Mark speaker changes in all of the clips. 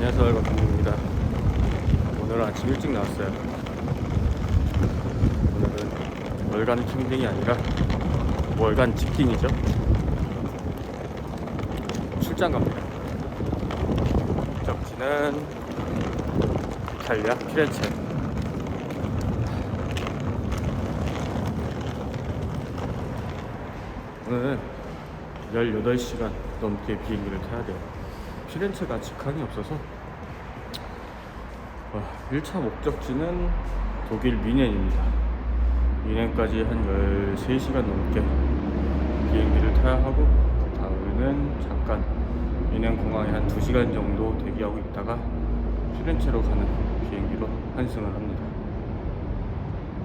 Speaker 1: 안녕하세요, 박근입니다. 오늘은 아침 일찍 나왔어요. 오늘은 월간 캠핑이 아니라 월간 직딩이죠. 출장 갑니다. 목적지는 이탈리아 피렌체. 오늘 18시간 넘게 비행기를 타야 돼요. 피렌체가 직항이 없어서 1차 목적지는 독일 미넨입니다. 미넨까지 한 13시간 넘게 비행기를 타야 하고, 그 다음에는 잠깐 미넨 공항에 한 2시간 정도 대기하고 있다가 피렌체로 가는 비행기로 환승을 합니다.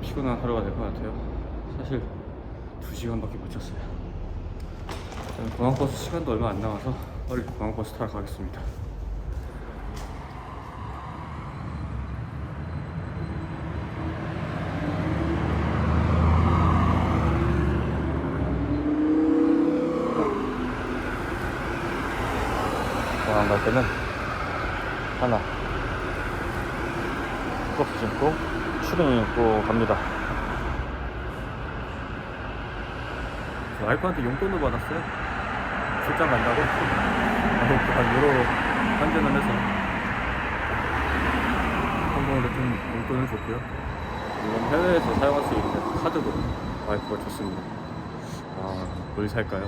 Speaker 1: 피곤한 하루가 될 것 같아요. 사실 2시간밖에 못 잤어요. 공항버스 시간도 얼마 안 남아서 빨리 공항버스 타러 가겠습니다. 공항 갈 때는 하나 버스 신고 추리닝 입고 갑니다. 와이프한테 용돈을 받았어요. 출장 간다고 한 유로 환전을 해서 한번으로 좀 용돈을 줬고요. 물론 해외에서 사용할 수 있는 카드도 와이프가 줬습니다. 뭘 살까요?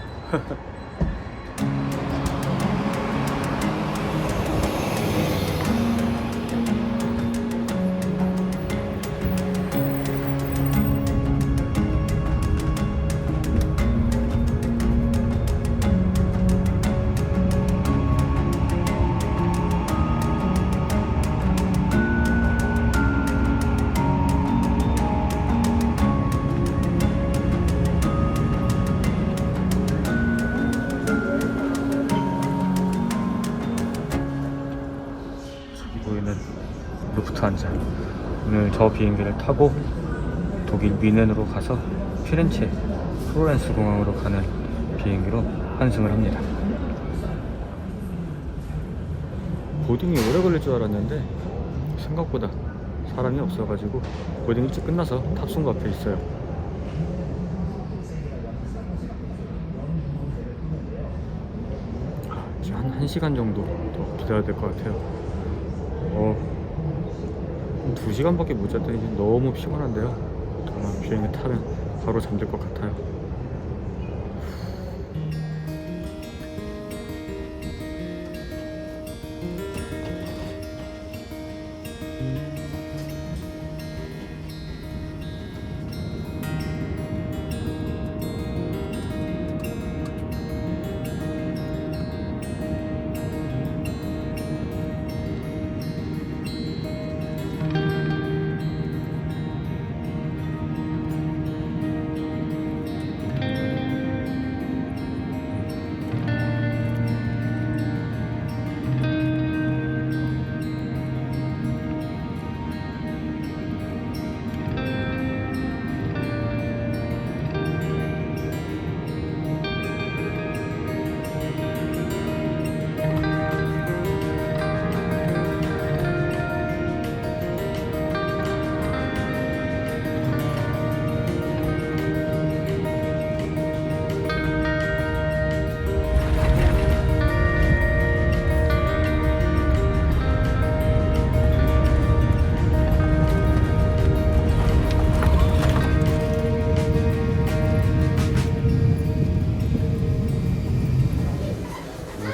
Speaker 1: 보이는 루프트한자. 오늘 저 비행기를 타고 독일 미넨으로 가서 피렌체 플로렌스 공항으로 가는 비행기로 환승을 합니다. 보딩이 오래 걸릴 줄 알았는데 생각보다 사람이 없어가지고 보딩 일찍 끝나서 탑승구 앞에 있어요. 이제 한 1시간 정도 더 기다려야 될 것 같아요. 2시간밖에 못 잤더니 이제 너무 피곤한데요. 아마 비행기 타면 바로 잠들 것 같아요.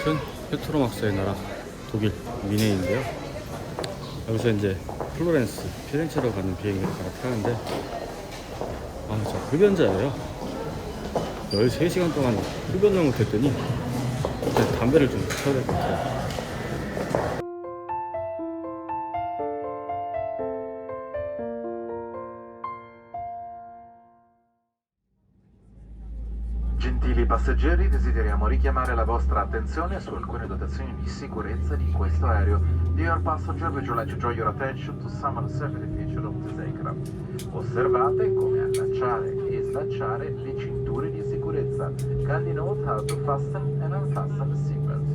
Speaker 1: 이곳은 페트로막스의 나라 독일 미네인데요. 여기서 이제 플로렌스 피렌체로 가는 비행기를 갈아타는데 저 흡연자예요. 13시간 동안 흡연을 못했더니 이제 담배를 좀 피워야 될 것 같아요.
Speaker 2: Gentili passeggeri, desideriamo richiamare la vostra attenzione su alcune dotazioni di sicurezza di questo aereo. Dear passenger, would you like to draw your attention to some of the safety features of this aircraft? Osservate come allacciare e slacciare le cinture di sicurezza. Kindly note how to fasten and unfasten the seatbelt.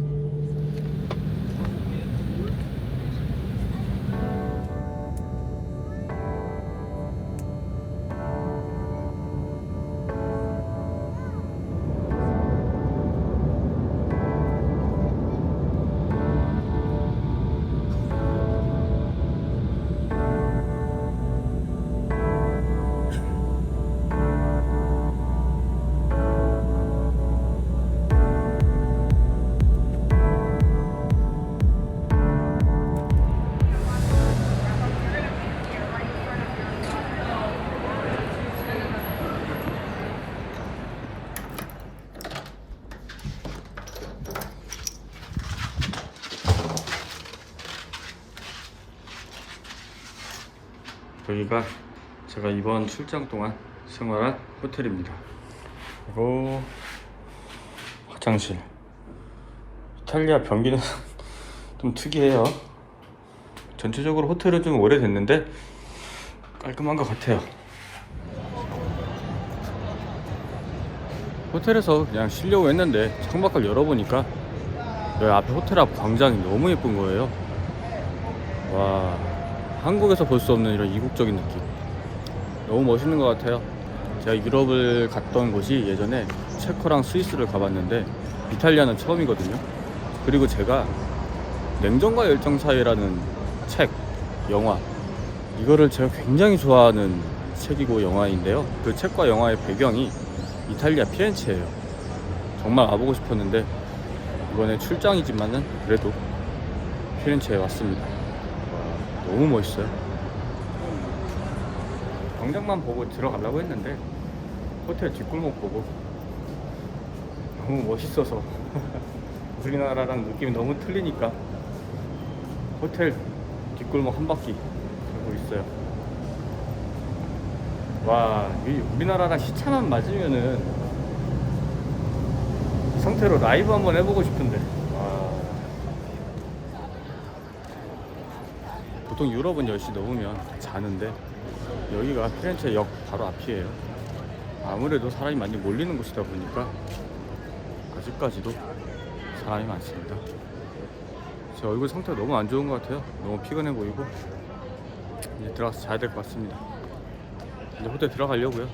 Speaker 1: 여기가 제가 이번 출장 동안 생활한 호텔입니다. 그리고 화장실. 이탈리아 변기는 좀 특이해요. 전체적으로 호텔은 좀 오래됐는데 깔끔한 것 같아요. 호텔에서 그냥 쉬려고 했는데 창밖을 열어보니까 여기 앞에 호텔 앞 광장이 너무 예쁜 거예요. 와, 한국에서 볼 수 없는 이런 이국적인 느낌, 너무 멋있는 것 같아요. 제가 유럽을 갔던 곳이 예전에 체코랑 스위스를 가봤는데 이탈리아는 처음이거든요. 그리고 제가 냉정과 열정 사이라는 책, 영화, 이거를 제가 굉장히 좋아하는 책이고 영화인데요. 그 책과 영화의 배경이 이탈리아 피렌체예요. 정말 와보고 싶었는데 이번에 출장이지만은 그래도 피렌체에 왔습니다. 와, 너무 멋있어요. 광장만 보고 들어가려고 했는데 호텔 뒷골목 보고 너무 멋있어서 우리나라랑 느낌이 너무 틀리니까 호텔 뒷골목 한 바퀴 돌고 있어요. 와, 우리나라랑 시차만 맞으면은 이 상태로 라이브 한번 해보고 싶은데. 와. 보통 유럽은 10시 넘으면 자는데 여기가 피렌체 역 바로 앞이에요. 아무래도 사람이 많이 몰리는 곳이다 보니까 아직까지도 사람이 많습니다. 제 얼굴 상태가 너무 안 좋은 것 같아요. 너무 피곤해 보이고 이제 들어가서 자야 될 것 같습니다. 이제 호텔 들어가려고요.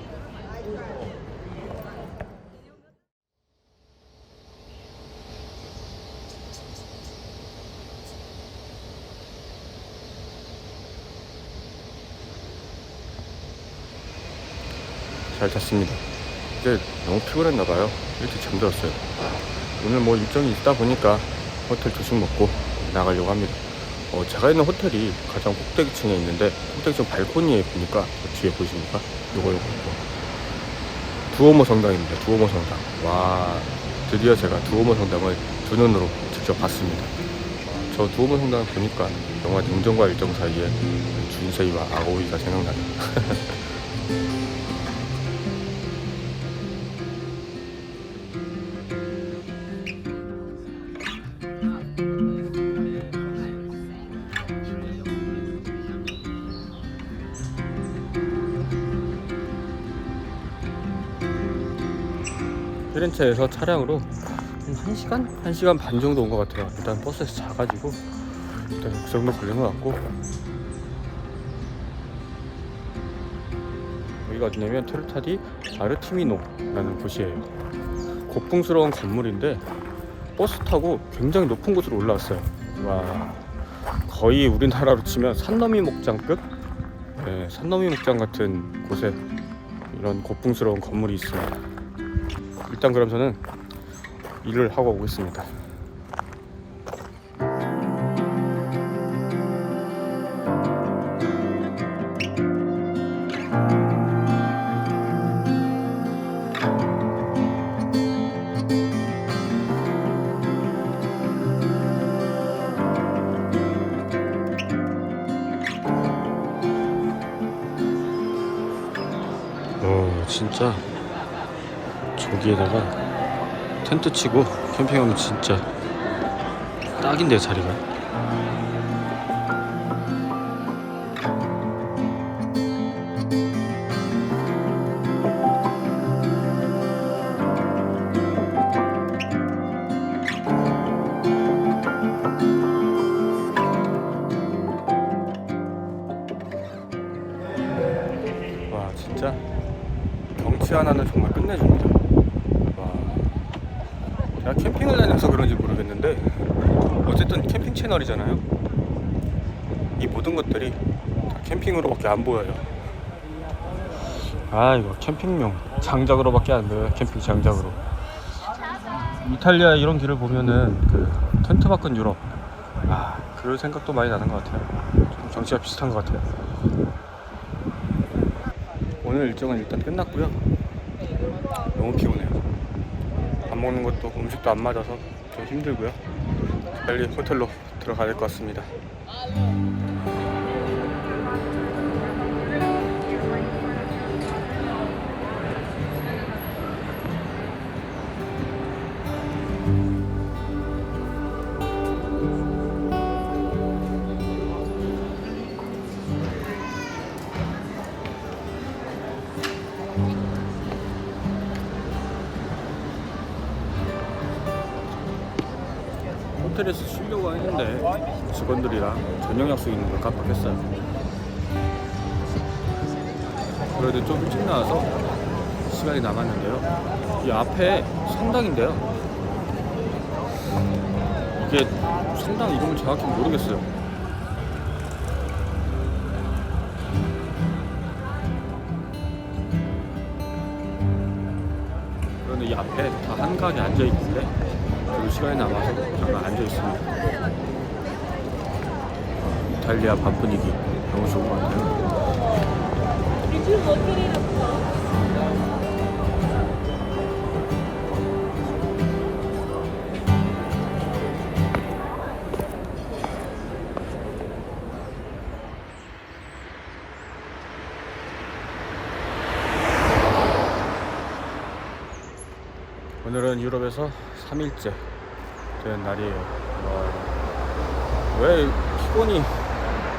Speaker 1: 잘 잤습니다. 이제 너무 피곤했나봐요. 일찍 잠들었어요. 오늘 뭐 일정이 있다 보니까 호텔 조식 먹고 나가려고 합니다. 제가 있는 호텔이 가장 꼭대기층에 있는데 꼭대기층 발코니에 보니까 뒤에 보이십니까? 요거 두오모 성당입니다. 두오모 성당. 와, 드디어 제가 두오모 성당을 두 눈으로 직접 봤습니다. 저 두오모 성당을 보니까 영화 냉정과 열정 사이에 준세이와 아오이가 생각나요. 피렌체에서 차량으로 한 1시간 반 정도 온 것 같아요. 일단 버스에서 자가지고 일단 그 정도 걸린 것 같고, 여기가 어디냐면 토르타디 아르티미노라는 곳이에요. 고풍스러운 건물인데 버스 타고 굉장히 높은 곳으로 올라왔어요. 와, 거의 우리나라로 치면 산더미 목장급? 네, 산더미 목장 같은 곳에 이런 고풍스러운 건물이 있습니다. 일단 그럼 저는 일을 하고 오겠습니다. 진짜 저기에다가 텐트 치고 캠핑하면 진짜 딱인데 자리가. 와, 진짜 경치 하나는 정말 끝내줍니다. 와, 제가 캠핑을 다녀서 그런지 모르겠는데 어쨌든 캠핑 채널이잖아요. 이 모든 것들이 다 캠핑으로밖에 안 보여요. 아, 이거 캠핑용 장작으로밖에 안 보여요. 캠핑 장작으로. 이탈리아 이런 길을 보면은 그 텐트 밖은 유럽, 그럴 생각도 많이 나는 것 같아요. 좀 정치가 비슷한 것 같아요. 오늘 일정은 일단 끝났고요. 너무 피곤해요. 밥 먹는 것도 음식도 안 맞아서 좀 힘들고요. 빨리 호텔로 들어가야 될 것 같습니다. 호텔에서 쉬려고 했는데 직원들이랑 저녁 약속 있는 걸 깜빡했어요. 그래도 좀 일찍 나와서 시간이 남았는데요. 이 앞에 성당인데요. 이게 성당 이름을 정확히 모르겠어요. 그런데 이 앞에 다 한가하게 앉아있는데 저도 시간이 남아서 잠깐 앉아있습니다. 이탈리아 밤 분위기 너무 좋은 것 같아요. 오늘은 유럽에서 3일째 된 날이에요. 왜 피곤이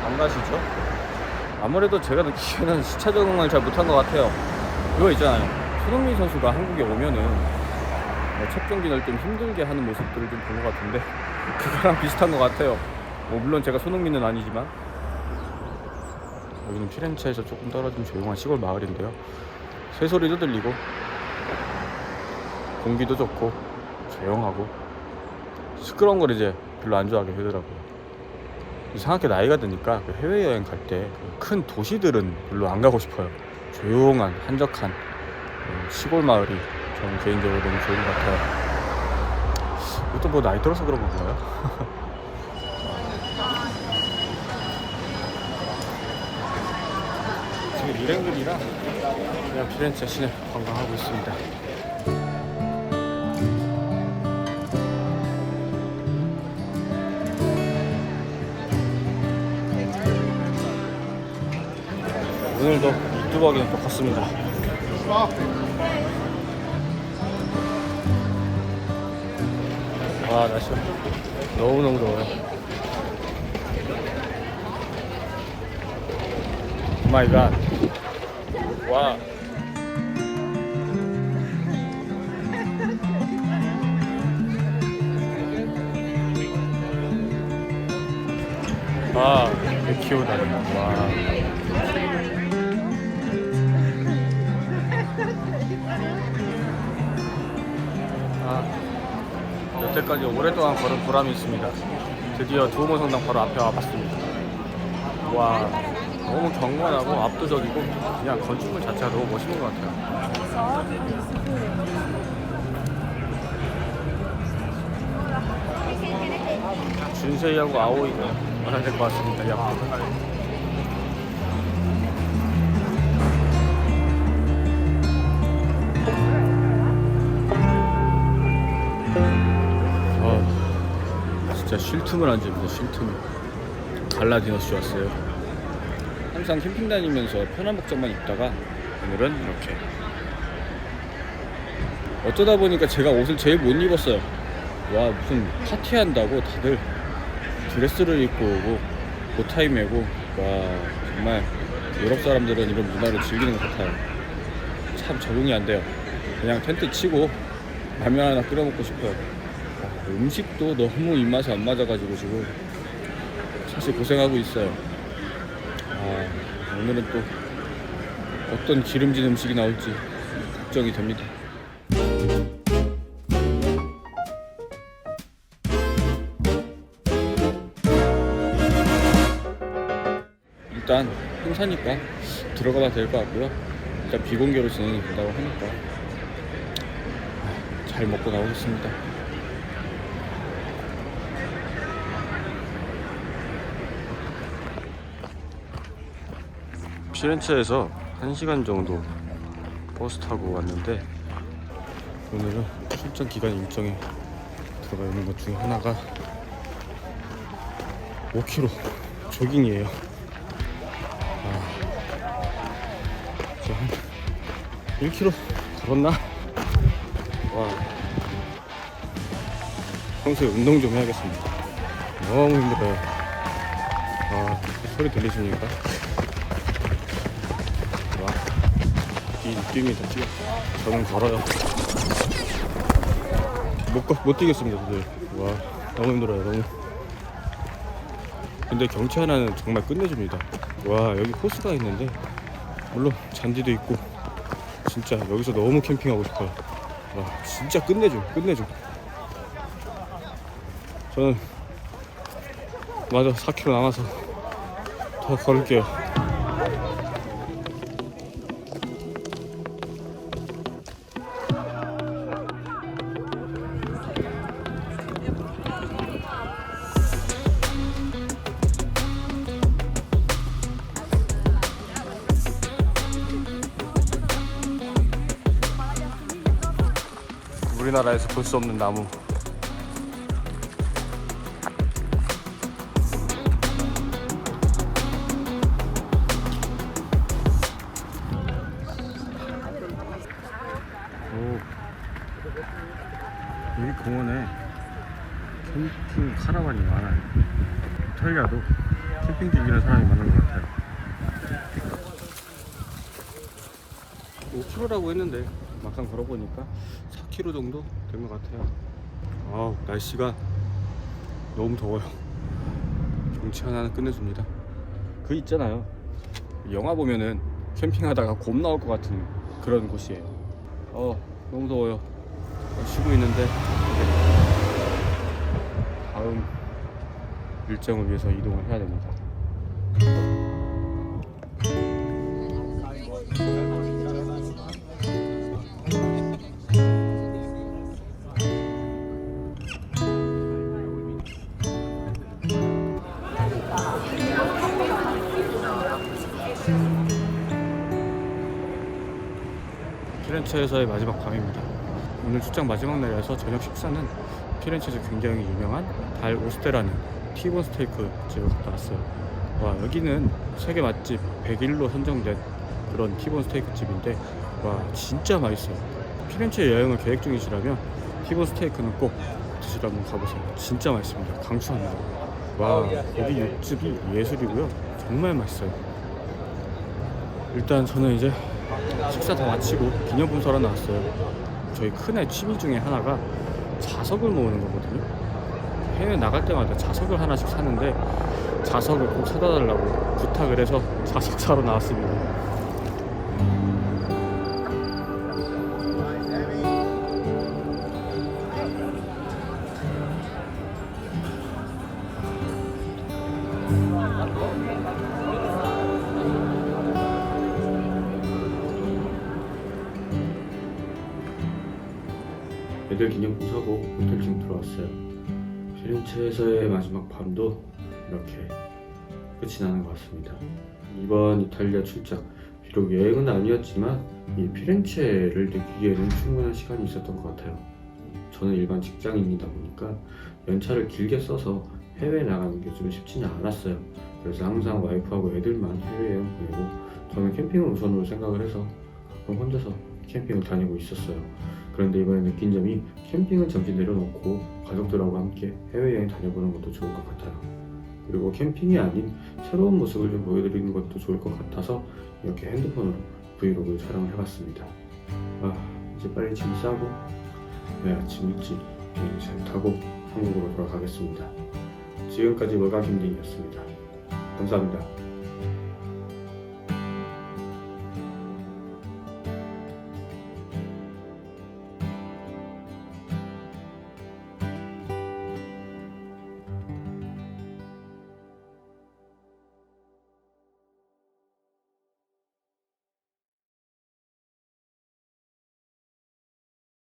Speaker 1: 안 가시죠? 아무래도 제가 느끼기에는 시차 적응을 잘 못한 것 같아요. 그거 있잖아요. 손흥민 선수가 한국에 오면은 첫 경기 날 좀 힘들게 하는 모습들을 좀 본 것 같은데 그거랑 비슷한 것 같아요. 물론 제가 손흥민은 아니지만. 여기는 피렌체에서 조금 떨어진 조용한 시골 마을인데요. 새소리도 들리고 공기도 좋고 조용하고 시끄러운 걸 이제 별로 안 좋아하게 되더라고요. 이상하게 나이가 드니까 해외여행 갈 때 큰 도시들은 별로 안 가고 싶어요. 조용한 한적한 시골 마을이 저는 개인적으로 너무 좋은 것 같아요. 이것도 뭐 나이 들어서 그런 건가요? 지금 일행들이랑 그냥 피렌체 시내 관광하고 있습니다. 오늘도 이뚜벅이는 똑같습니다. 와, 날씨가 너무너무 더워요. 오 마이 갓. 와. 아, 개 키우다니. 와. 여태까지 오랫동안 걸은 보람이 있습니다. 드디어 두오모 성당 바로 앞에 와봤습니다. 와, 너무 경건하고 압도적이고 그냥 건축물 자체가 너무 멋있는 것 같아요. 준세이하고 아오이는 만나야 될 것 같습니다. 이 앞으로. 진짜 쉴 틈을 안 줍니다. 쉴 틈을. 갈라디너스 왔어요. 항상 캠핑 다니면서 편한 복장만 입다가 오늘은 이렇게. 어쩌다 보니까 제가 옷을 제일 못 입었어요. 와, 무슨 파티한다고 다들 드레스를 입고 오고 보타이 메고. 와, 정말 유럽 사람들은 이런 문화를 즐기는 것 같아요. 참 적응이 안 돼요. 그냥 텐트 치고 라면 하나 끓여 먹고 싶어요. 음식도 너무 입맛에 안 맞아가지고 지금 사실 고생하고 있어요. 오늘은 또 어떤 기름진 음식이 나올지 걱정이 됩니다. 일단 행사니까 들어가봐도 될 것 같고요. 일단 비공개로 진행이 된다고 하니까 잘 먹고 나오겠습니다. 피렌체에서 1시간 정도 버스 타고 왔는데 오늘은 출장 기간 일정에 들어가 있는 것 중에 하나가 5km 조깅이에요. 저 한 1km 걸었나? 와, 평소에 운동 좀 해야겠습니다. 너무 힘들어요. 소리 들리십니까? 뛰입니다. 뛰어. 저는 걸어요. 못 뛰겠습니다. 와. 너무 힘들어요. 너무. 근데 경치 하나는 정말 끝내줍니다. 와, 여기 호수가 있는데 물론 잔디도 있고 진짜 여기서 너무 캠핑하고 싶어요. 와, 진짜 끝내줘. 저는 맞아 4km 남아서 더 걸을게요. 우리나라에서 볼 수 없는 나무. 오, 여기 공원에 캠핑 카라반이 많아요. 이탈리아도 캠핑 즐기는 사람이 많은 것 같아요. 5km라고 했는데 막상 걸어보니까 4km 정도 된 것 같아요. 아우, 날씨가 너무 더워요. 경치 하나는 끝내줍니다. 그 있잖아요, 영화 보면은 캠핑하다가 곰 나올 것 같은 그런 곳이에요. 너무 더워요. 쉬고 있는데 다음 일정을 위해서 이동을 해야 됩니다. 피렌체에서의 마지막 밤입니다. 오늘 출장 마지막 날이라서 저녁 식사는 피렌체에서 굉장히 유명한 달 오스테라는 티본 스테이크 집을 갔다 왔어요. 와, 여기는 세계 맛집 101로 선정된 그런 티본 스테이크 집인데 와, 진짜 맛있어요. 피렌체 여행을 계획 중이시라면 티본 스테이크는 꼭 드시러 한번 가보세요. 진짜 맛있습니다. 강추합니다. 와, 여기 육즙이 예술이고요. 정말 맛있어요. 일단 저는 이제 식사 다 마치고 기념품 사러 나왔어요. 저희 큰애 취미 중에 하나가 자석을 모으는 거거든요. 해외 나갈 때마다 자석을 하나씩 사는데 자석을 꼭 사다 달라고 부탁을 해서 자석 사러 나왔습니다. 애들 기념품 사고 호텔쯤 들어왔어요. 피렌체에서의 마지막 밤도 이렇게 끝이 나는 것 같습니다. 이번 이탈리아 출장, 비록 여행은 아니었지만 이 피렌체를 느끼기에는 충분한 시간이 있었던 것 같아요. 저는 일반 직장인이다 보니까 연차를 길게 써서 해외에 나가는 게 좀 쉽지는 않았어요. 그래서 항상 와이프하고 애들만 해외여행 보내고 저는 캠핑을 우선으로 생각을 해서 가끔 혼자서 캠핑을 다니고 있었어요. 그런데 이번에 느낀 점이 캠핑은 잠시 내려놓고 가족들하고 함께 해외여행 다녀보는 것도 좋을 것 같아요. 그리고 캠핑이 아닌 새로운 모습을 좀 보여드리는 것도 좋을 것 같아서 이렇게 핸드폰으로 브이로그를 촬영을 해봤습니다. 이제 빨리 짐 싸고 내일 아침 일찍 비행기 잘 타고 한국으로 돌아가겠습니다. 지금까지 월간 캠핑이었습니다. 감사합니다.